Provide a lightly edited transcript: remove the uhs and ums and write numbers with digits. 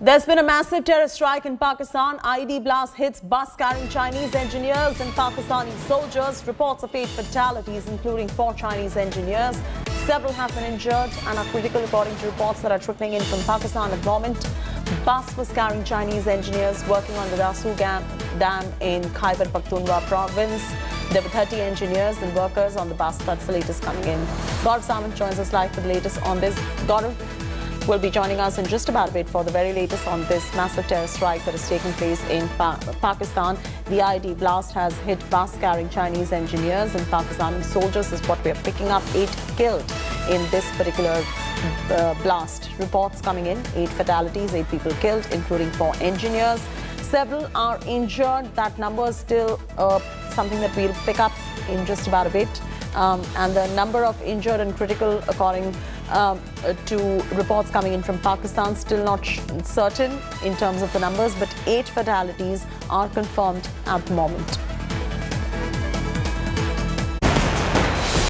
There's been a massive terror strike in Pakistan. IED blast hits bus carrying Chinese engineers and Pakistani soldiers. Reports of 8 fatalities, including 4 Chinese engineers. Several have been injured and are critical, according to reports that are trickling in from Pakistan at the moment. Bus was carrying Chinese engineers working on the Rasu Dam in KHYBER PAKHTUNKHWA province. There were 30 engineers and workers on the bus. That's the latest coming in. Gaurav Samant joins us live for the latest on this. Gaurav will be joining us in just about a bit for the very latest on this massive terror strike that is taking place in Pakistan. The IED blast has hit bus carrying Chinese engineers and Pakistani soldiers is what we are picking up. 8 killed in this particular blast. Reports coming in, 8 fatalities, 8 people killed, including 4 engineers. Several are injured. That number is still something that we'll pick up in just about a bit. And the number of injured and critical, according to reports coming in from Pakistan, still not certain in terms of the numbers, but 8 fatalities are confirmed at the moment.